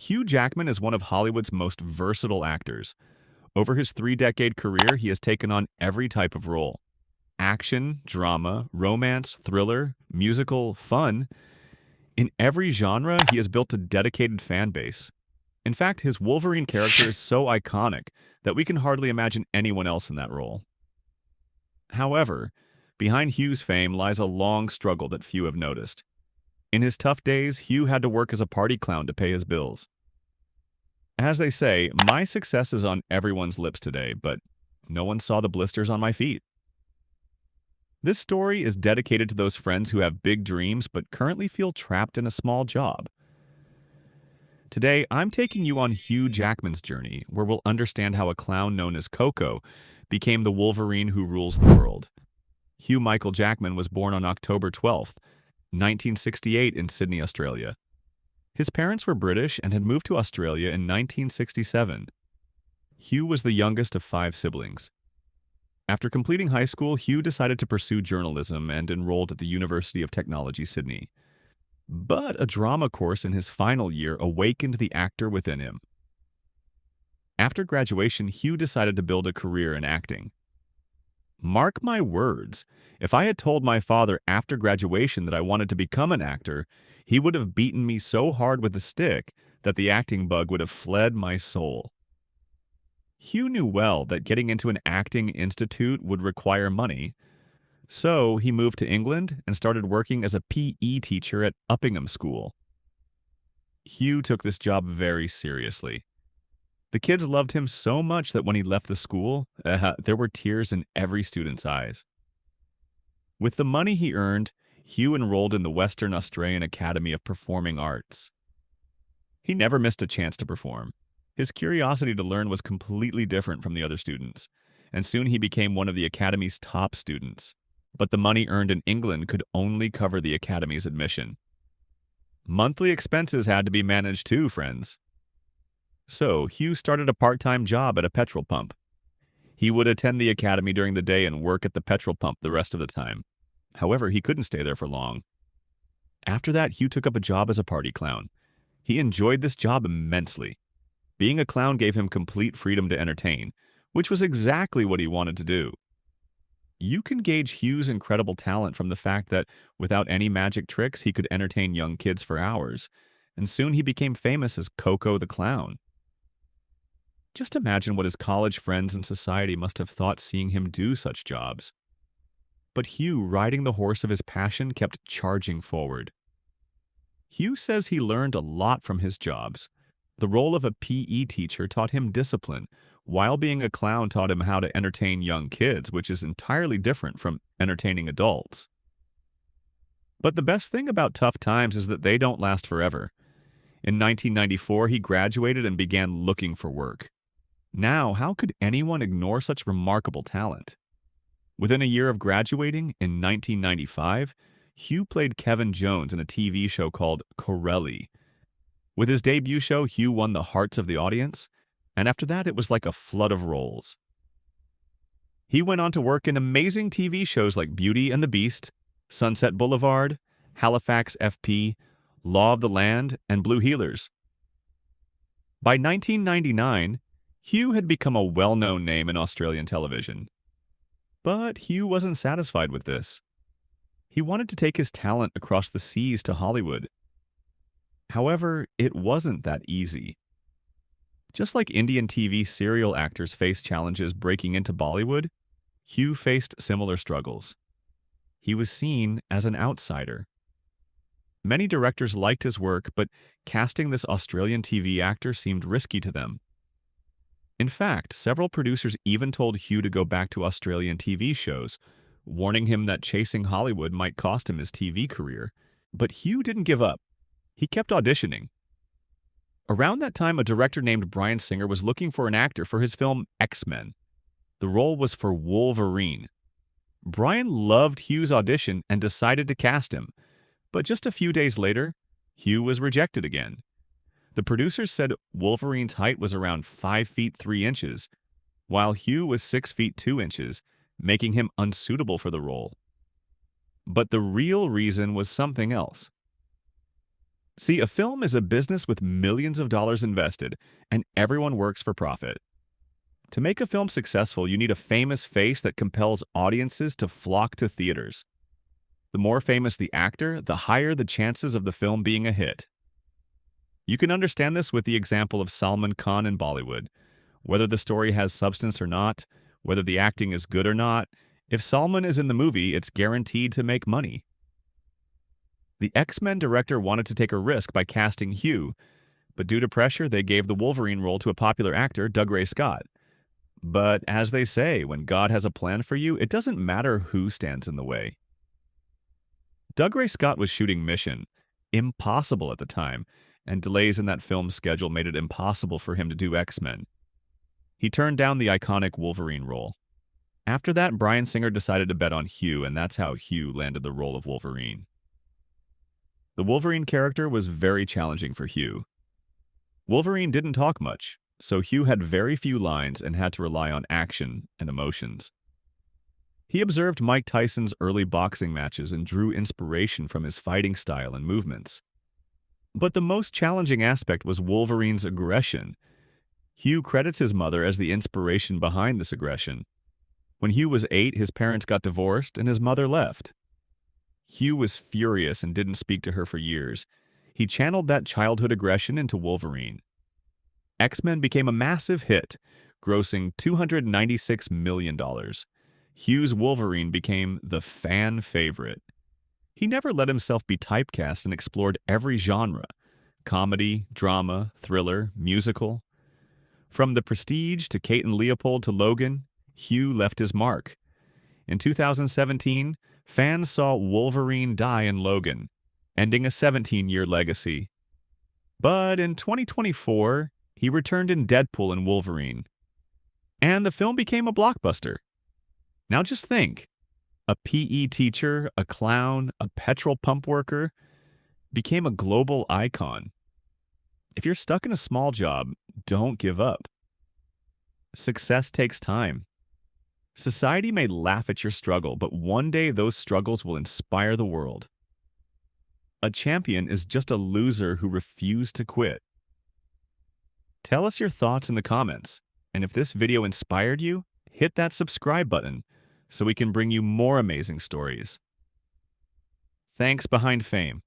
Hugh Jackman is one of Hollywood's most versatile actors. Over his three-decade career, he has taken on every type of role. Action, drama, romance, thriller, musical, fun. In every genre, he has built a dedicated fan base. In fact, his Wolverine character is so iconic that we can hardly imagine anyone else in that role. However, behind Hugh's fame lies a long struggle that few have noticed. In his tough days, Hugh had to work as a party clown to pay his bills. As they say, my success is on everyone's lips today, but no one saw the blisters on my feet. This story is dedicated to those friends who have big dreams but currently feel trapped in a small job. Today, I'm taking you on Hugh Jackman's journey, where we'll understand how a clown known as Coco became the Wolverine who rules the world. Hugh Michael Jackman was born on October 12th, 1968 in Sydney, Australia. His parents were British and had moved to Australia in 1967. Hugh was the youngest of 5 siblings. After completing high school, Hugh decided to pursue journalism and enrolled at the University of Technology, Sydney. But a drama course in his final year awakened the actor within him. After graduation, Hugh decided to build a career in acting. Mark my words, if I had told my father after graduation that I wanted to become an actor, he would have beaten me so hard with a stick that the acting bug would have fled my soul. Hugh knew well that getting into an acting institute would require money, so he moved to England and started working as a PE teacher at Uppingham School. Hugh took this job very seriously. The kids loved him so much that when he left the school, there were tears in every student's eyes. With the money he earned, Hugh enrolled in the Western Australian Academy of Performing Arts. He never missed a chance to perform. His curiosity to learn was completely different from the other students, and soon he became one of the Academy's top students. But the money earned in England could only cover the Academy's admission. Monthly expenses had to be managed too, friends. So, Hugh started a part-time job at a petrol pump. He would attend the academy during the day and work at the petrol pump the rest of the time. However, he couldn't stay there for long. After that, Hugh took up a job as a party clown. He enjoyed this job immensely. Being a clown gave him complete freedom to entertain, which was exactly what he wanted to do. You can gauge Hugh's incredible talent from the fact that, without any magic tricks, he could entertain young kids for hours, and soon he became famous as Coco the Clown. Just imagine what his college friends and society must have thought seeing him do such jobs. But Hugh, riding the horse of his passion, kept charging forward. Hugh says he learned a lot from his jobs. The role of a PE teacher taught him discipline, while being a clown taught him how to entertain young kids, which is entirely different from entertaining adults. But the best thing about tough times is that they don't last forever. In 1994, he graduated and began looking for work. Now, how could anyone ignore such remarkable talent? Within a year of graduating, in 1995, Hugh played Kevin Jones in a TV show called Corelli. With his debut show, Hugh won the hearts of the audience, and after that it was like a flood of roles. He went on to work in amazing TV shows like Beauty and the Beast, Sunset Boulevard, Halifax FP, Law of the Land, and Blue Heelers. By 1999, Hugh had become a well-known name in Australian television. But Hugh wasn't satisfied with this. He wanted to take his talent across the seas to Hollywood. However, it wasn't that easy. Just like Indian TV serial actors face challenges breaking into Bollywood, Hugh faced similar struggles. He was seen as an outsider. Many directors liked his work, but casting this Australian TV actor seemed risky to them. In fact, several producers even told Hugh to go back to Australian TV shows, warning him that chasing Hollywood might cost him his TV career. But Hugh didn't give up. He kept auditioning. Around that time, a director named Bryan Singer was looking for an actor for his film X-Men. The role was for Wolverine. Bryan loved Hugh's audition and decided to cast him. But just a few days later, Hugh was rejected again. The producers said Wolverine's height was around 5 feet 3 inches, while Hugh was 6 feet 2 inches, making him unsuitable for the role. But the real reason was something else. See, a film is a business with millions of dollars invested, and everyone works for profit. To make a film successful, you need a famous face that compels audiences to flock to theaters. The more famous the actor, the higher the chances of the film being a hit. You can understand this with the example of Salman Khan in Bollywood. Whether the story has substance or not, whether the acting is good or not, if Salman is in the movie, it's guaranteed to make money. The X-Men director wanted to take a risk by casting Hugh, but due to pressure, they gave the Wolverine role to a popular actor, Dougray Scott. But as they say, when God has a plan for you, it doesn't matter who stands in the way. Dougray Scott was shooting Mission Impossible at the time, and delays in that film's schedule made it impossible for him to do X-Men. He turned down the iconic Wolverine role. After that, Bryan Singer decided to bet on Hugh, and that's how Hugh landed the role of Wolverine. The Wolverine character was very challenging for Hugh. Wolverine didn't talk much, so Hugh had very few lines and had to rely on action and emotions. He observed Mike Tyson's early boxing matches and drew inspiration from his fighting style and movements. But the most challenging aspect was Wolverine's aggression. Hugh credits his mother as the inspiration behind this aggression. When Hugh was 8, his parents got divorced and his mother left. Hugh was furious and didn't speak to her for years. He channeled that childhood aggression into Wolverine. X-Men became a massive hit, grossing $296 million. Hugh's Wolverine became the fan favorite. He never let himself be typecast and explored every genre: comedy, drama, thriller, musical. From The Prestige to Kate and Leopold to Logan, Hugh left his mark. In 2017, fans saw Wolverine die in Logan, ending a 17-year legacy. But in 2024, he returned in Deadpool and Wolverine. And the film became a blockbuster. Now just think, a PE teacher, a clown, a petrol pump worker became a global icon. If you're stuck in a small job, don't give up. Success takes time. Society may laugh at your struggle, but one day those struggles will inspire the world. A champion is just a loser who refused to quit. Tell us your thoughts in the comments, and if this video inspired you, hit that subscribe button so we can bring you more amazing stories. Thanks, BehindFame.